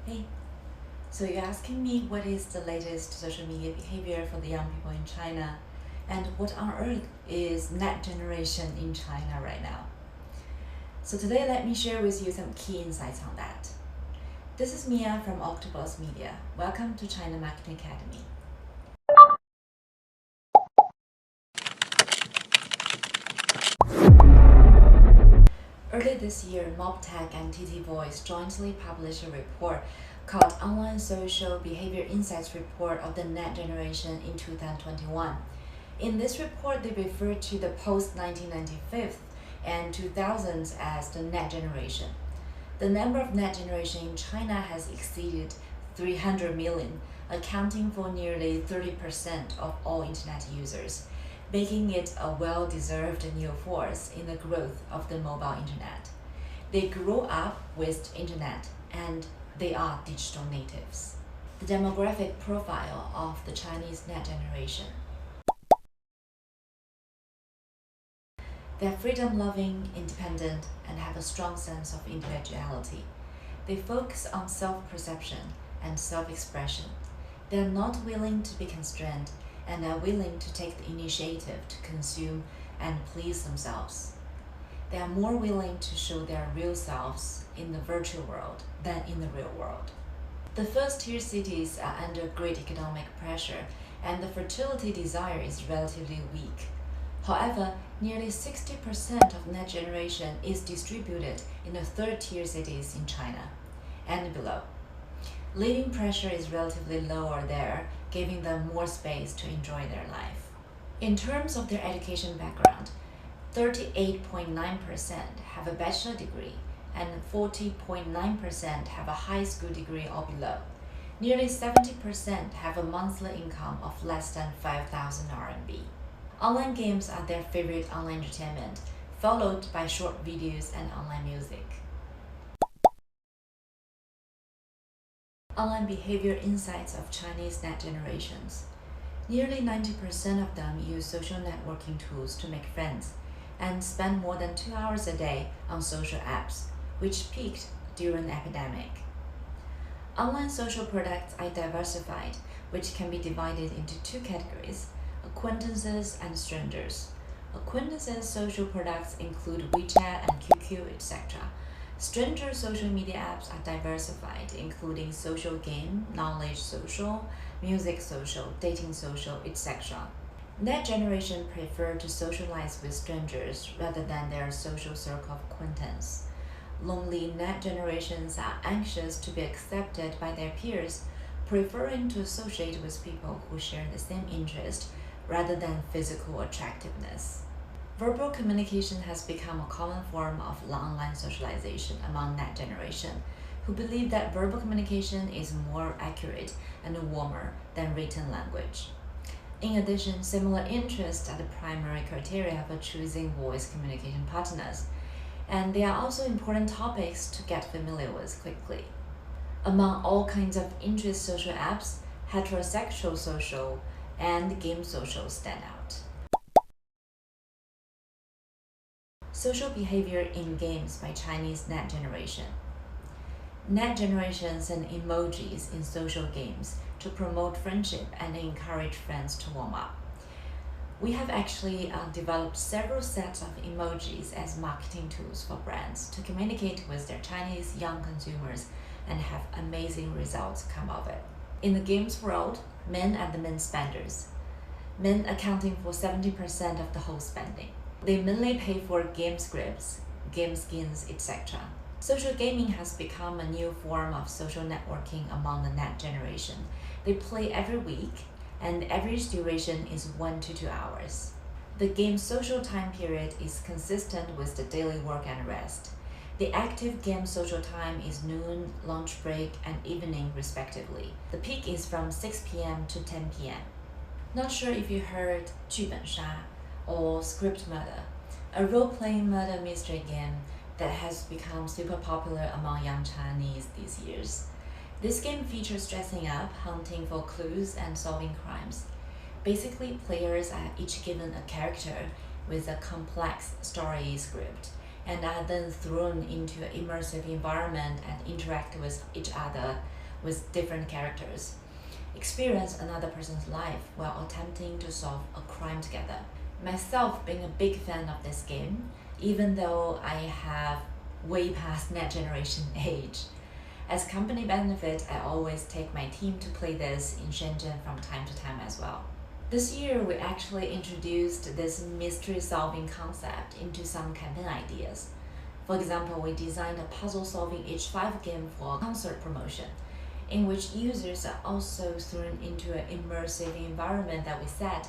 Hey, so you're asking me what is the latest social media behavior for the young people in China and what on earth is net generation in China right now? So today let me share with you some key insights on that. This is Mia from OctoPlus Media. Welcome to China Marketing Academy. Early this year, Mobtech and TT Voice jointly published a report called Online Social Behavior Insights Report of the Net Generation in 2021. In this report, they refer to the post-1995 and 2000s as the net generation. The number of net generation in China has exceeded 300 million, accounting for nearly 30% of all internet users, making it a well-deserved new force in the growth of the mobile internet. They grew up with internet and they are digital natives. The demographic profile of the Chinese net generation. They are freedom-loving, independent, and have a strong sense of individuality. They focus on self-perception and self-expression. They are not willing to be constrained and are willing to take the initiative to consume and please themselves. They are more willing to show their real selves in the virtual world than in the real world. The first-tier cities are under great economic pressure and the fertility desire is relatively weak. However, nearly 60% of net generation is distributed in the third-tier cities in China and below. Living pressure is relatively lower there, giving them more space to enjoy their life. In terms of their education background, 38.9% have a bachelor degree and 40.9% have a high school degree or below. Nearly 70% have a monthly income of less than 5,000 RMB. Online games are their favorite online entertainment, followed by short videos and online music. Online behavior insights of Chinese net generations. Nearly 90% of them use social networking tools to make friends and spend more than 2 hours a day on social apps, which peaked during the epidemic. Online social products are diversified, which can be divided into two categories: acquaintances and strangers. Acquaintances social products include WeChat and QQ, etc. Stranger social media apps are diversified, including social game, knowledge social, music social, dating social, etc. Net generation prefer to socialize with strangers rather than their social circle of acquaintance. Lonely net generations are anxious to be accepted by their peers, preferring to associate with people who share the same interest rather than physical attractiveness. Verbal communication has become a common form of online socialization among net generation, who believe that verbal communication is more accurate and warmer than written language. In addition, similar interests are the primary criteria for choosing voice communication partners, and they are also important topics to get familiar with quickly. Among all kinds of interest social apps, heterosexual social and game social stand out. Social behavior in games by Chinese net generation. Net generation send emojis in social games to promote friendship and encourage friends to warm up. We have actually developed several sets of emojis as marketing tools for brands to communicate with their Chinese young consumers and have amazing results come of it. In the games world, men are the main spenders, men accounting for 70% of the whole spending. They mainly pay for game scripts, game skins, etc. Social gaming has become a new form of social networking among the net generation. They play every week, and the average duration is 1 to 2 hours. The game's social time period is consistent with the daily work and rest. The active game social time is noon, lunch break, and evening respectively. The peak is from 6 p.m. to 10 p.m. Not sure if you heard 剧本杀 or script murder, a role-playing murder mystery game that has become super popular among young Chinese these years. This game features dressing up, hunting for clues, and solving crimes. Basically, players are each given a character with a complex story script and are then thrown into an immersive environment and interact with each other with different characters. Experience another person's life while attempting to solve a crime together. Myself being a big fan of this game, even though I have way past net generation age. As company benefit, I always take my team to play this in Shenzhen from time to time as well. This year, we actually introduced this mystery-solving concept into some campaign ideas. For example, we designed a puzzle-solving H5 game for concert promotion, in which users are also thrown into an immersive environment that we set,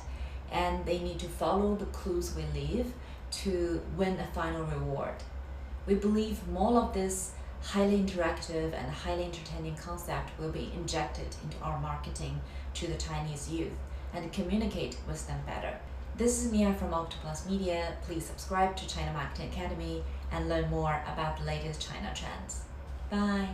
and they need to follow the clues we leave to win a final reward. We believe more of this highly interactive and highly entertaining concept will be injected into our marketing to the Chinese youth and communicate with them better. This is Mia from OctoPlus Media. Please subscribe to China Marketing Academy and learn more about the latest China trends. Bye!